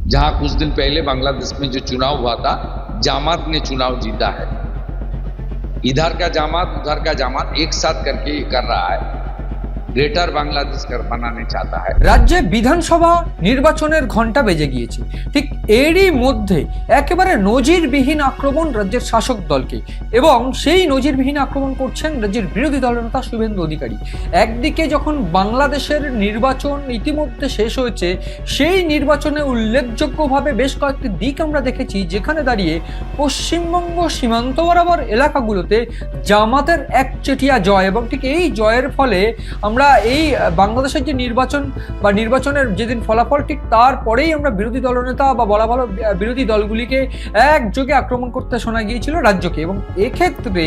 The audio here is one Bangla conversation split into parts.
जहां कुछ दिन पहले बांग्लादेश में जो चुनाव हुआ था, जामात ने चुनाव जीता है। इधर का जामात उधर का जामात एक साथ करके ये कर रहा है, গ্রেটার বাংলাদেশ বানাতে চাতা হয়। রাজ্যে বিধানসভা নির্বাচনের ঘণ্টা বেজে গিয়েছে, ঠিক এরই মধ্যে একেবারে নজিরবিহীন আক্রমণ রাজ্যের শাসক দলকে, এবং সেই নজিরবিহীন আক্রমণ করছেন রাজ্যের বিরোধী দলনেতা শুভেন্দু অধিকারী। একদিকে যখন বাংলাদেশের নির্বাচন ইতিমধ্যে শেষ হয়েছে, সেই নির্বাচনে উল্লেখযোগ্যভাবে বেশ কয়েকটি দিক আমরা দেখেছি, যেখানে দাঁড়িয়ে পশ্চিমবঙ্গ সীমান্ত বরাবর এলাকাগুলোতে জামাতের একচেটিয়া জয়, এবং ঠিক এই জয়ের ফলে আমরা এই বাংলাদেশের যে নির্বাচন বা নির্বাচনের যেদিন ফলাফল, ঠিক তারপরেই আমরা বিরোধী দলনেতা বা বলা ভালো বিরোধী দলগুলিকে একযোগে আক্রমণ করতে শোনা গিয়েছিল রাজ্যকে। এবং এক্ষেত্রে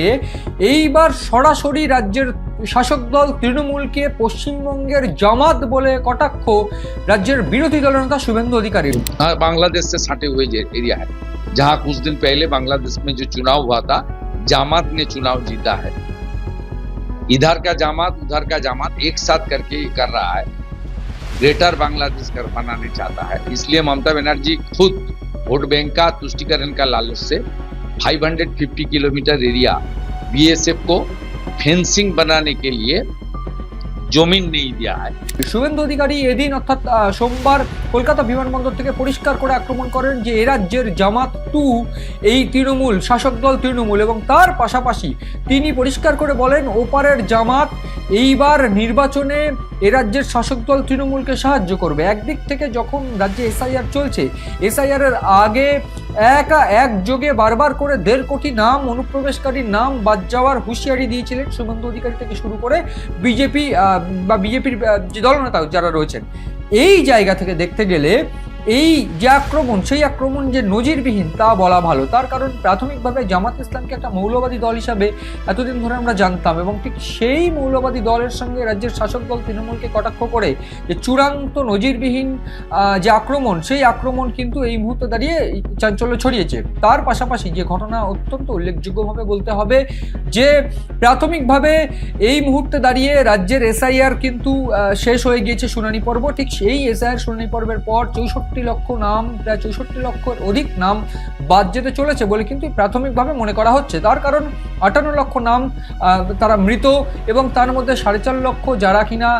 এইবার সরাসরি রাজ্যের শাসক দল তৃণমূলকে পশ্চিমবঙ্গের জামাত বলে কটাক্ষ রাজ্যের বিরোধী দলনেতা শুভেন্দু অধিকারীর। बांग्लादेश से सटे हुए एरिया है, जहां कुछ दिन पहले बांग्लादेश में जो चुनाव हुआ था, जामात ने चुनाव जीता है। इधर का जामात उधर का जामात एक साथ करके कर रहा है, ग्रेटर बांग्लादेश बनाने चाहता है। इसलिए ममता बनर्जी खुद वोट बैंक का तुष्टिकरण का लालच से 550 किलोमीटर एरिया बीएसएफ को फेंसिंग बनाने के लिए জমিন নেই দেওয়া হয়। শুভেন্দু অধিকারী এদিন অর্থাৎ সোমবার কলকাতা বিমানবন্দর থেকে পরিষ্কার করে আক্রমণ করেন যে এ রাজ্যের জামাত টু এই তৃণমূল, শাসক দল তৃণমূল, এবং তার পাশাপাশি তিনি পরিষ্কার করে বলেন ওপারের জামাত এইবার নির্বাচনে এ রাজ্যের শাসক দল তৃণমূলকে সাহায্য করবে। একদিক থেকে যখন রাজ্যে এসআইআর চলছে, এসআইআর এর আগে একযোগে বারবার করে 1.5 কোটি নাম, অনুপ্রবেশকারীর নাম বাদ যাওয়ার হুঁশিয়ারি দিয়েছিলেন শুভেন্দু অধিকারী থেকে শুরু করে বিজেপি বা বিজেপির যে দলনেতা যারা রয়েছেন। এই জায়গা থেকে দেখতে গেলে এই যে আক্রমণ, সেই আক্রমণ যে নজিরবিহীন তা বলা ভালো। তার কারণ প্রাথমিকভাবে জামাত ইসলামকে একটা মৌলবাদী দল হিসাবে এতদিন ধরে আমরা জানতাম, এবং ঠিক সেই মৌলবাদী দলের সঙ্গে রাজ্যের শাসক দল তৃণমূলকে কটাক্ষ করে যে চূড়ান্ত নজিরবিহীন যে আক্রমণ, সেই আক্রমণ কিন্তু এই মুহূর্তে দাঁড়িয়ে চাঞ্চল্য ছড়িয়েছে। তার পাশাপাশি যে ঘটনা অত্যন্ত উল্লেখযোগ্যভাবে বলতে হবে যে প্রাথমিকভাবে এই মুহূর্তে দাঁড়িয়ে রাজ্যের এসআইআর কিন্তু শেষ হয়ে গিয়েছে শুনানি পর্ব। ঠিক সেই এসআইআর শুনানি পর্বের পর 64 লক্ষ নাম, প্রায় 64 লক্ষের অধিক নাম বাদ যেতে চলেছে বলে কিন্তু প্রাথমিকভাবে মনে করা হচ্ছে। তার কারণ 58 লক্ষ নাম তারা মৃত, এবং তার মধ্যে 4.5 লক্ষ যারা কিনা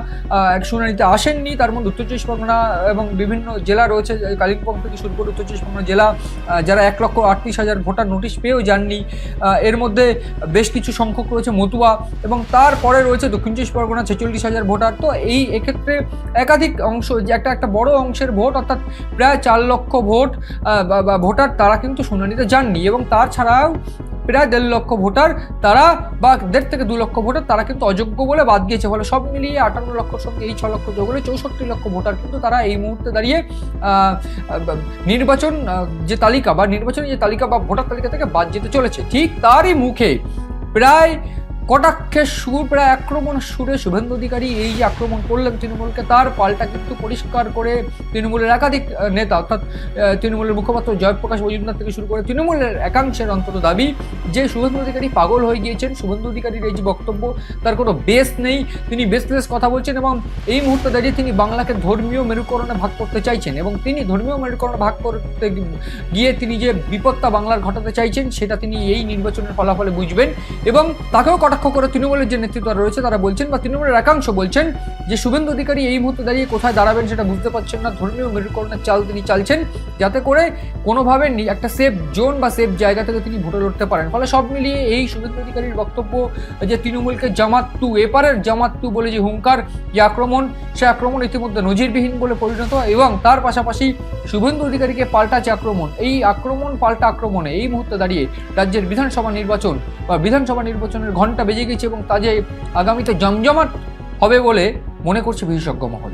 শুনানিতে আসেননি। তার মধ্যে উত্তর চব্বিশ পরগনা এবং বিভিন্ন জেলা রয়েছে, কালিম্পং থেকে শুরু করে উত্তর চব্বিশ পরগনা জেলা, যারা 1,38,000 ভোটার নোটিশ পেয়েও যাননি। এর মধ্যে বেশ কিছু সংখ্যক রয়েছে মতুয়া, এবং তারপরে রয়েছে দক্ষিণ চব্বিশ পরগনা 46,000 ভোটার। তো এই এক্ষেত্রে একাধিক অংশ, যে একটা বড় অংশের ভোট, অর্থাৎ প্রায় 4 লক্ষ ভোটার তারা কিন্তু শুনানিতে যাননি, এবং তার ছাড়াও প্রায় 1.5 লক্ষ ভোটার তারা, বা 1.5 থেকে 2 লক্ষ ভোটার তারা কিন্তু অযোগ্য বলে বাদ গিয়েছে। ফলে সব মিলিয়ে 58 লক্ষর সঙ্গে এই 6 লক্ষ যোগ হলে 64 লক্ষ ভোটার কিন্তু তারা এই মুহূর্তে দাঁড়িয়ে নির্বাচন যে তালিকা বা নির্বাচনী যে তালিকা বা ভোটার তালিকা থেকে বাদ যেতে চলেছে। ঠিক তারই মুখে প্রায় কটাক্ষের সুর, প্রায় আক্রমণের সুরে শুভেন্দু অধিকারী এই যে আক্রমণ করলেন তৃণমূলকে, তার পাল্টা কিন্তু পরিষ্কার করে তৃণমূলের একাধিক নেতা, অর্থাৎ তৃণমূলের মুখপাত্র জয়প্রকাশ মজুমদার থেকে শুরু করে তৃণমূলের একাংশের অন্তত দাবি যে শুভেন্দু অধিকারী পাগল হয়ে গিয়েছেন। শুভেন্দু অধিকারীর এই যে বক্তব্য, তার কোনো বেস নেই, তিনি বেসলেস কথা বলছেন, এবং এই মুহূর্তে দাঁড়িয়ে তিনি বাংলাকে ধর্মীয় মেরুকরণে ভাগ করতে চাইছেন, এবং তিনি ধর্মীয় মেরুকরণে ভাগ করতে গিয়ে তিনি যে বিপদটা বাংলার ঘটাতে চাইছেন সেটা তিনি এই নির্বাচনের ফলাফলে বুঝবেন। এবং তাকেও কটাক্ষ করে তৃণমূলের যে নেতৃত্ব রয়েছে তারা বলছেন, বা তৃণমূলের একাংশ বলছেন যে শুভেন্দু অধিকারী এই মুহূর্তে দাঁড়িয়ে কোথায় দাঁড়াবেন সেটা বুঝতে পারছেন না। ধর্মীয় মেরুকরণের চাল তিনি চালছেন যাতে করে কোনোভাবে একটা সেফ জোন বা সেফ জায়গা থেকে তিনি ভোটে লড়তে পারেন। ফলে সব মিলিয়ে এই শুভেন্দু অধিকারীর বক্তব্য যে তৃণমূলকে জামাত টু, এপারের জামাত টু বলে যে হুঙ্কার, যে আক্রমণ, সে আক্রমণ ইতিমধ্যে নজিরবিহীন বলে পরিণত, এবং তার পাশাপাশি শুভেন্দু অধিকারীকে পাল্টা যে আক্রমণ, এই আক্রমণ পাল্টা আক্রমণে এই মুহূর্তে দাঁড়িয়ে রাজ্যের বিধানসভা নির্বাচন বা বিধানসভা নির্বাচনের ঘণ্টা বেজে গেছে, এবং তা যে আগামীতে জমজমাট হবে বলে মনে করছে বিশেষজ্ঞ মহল।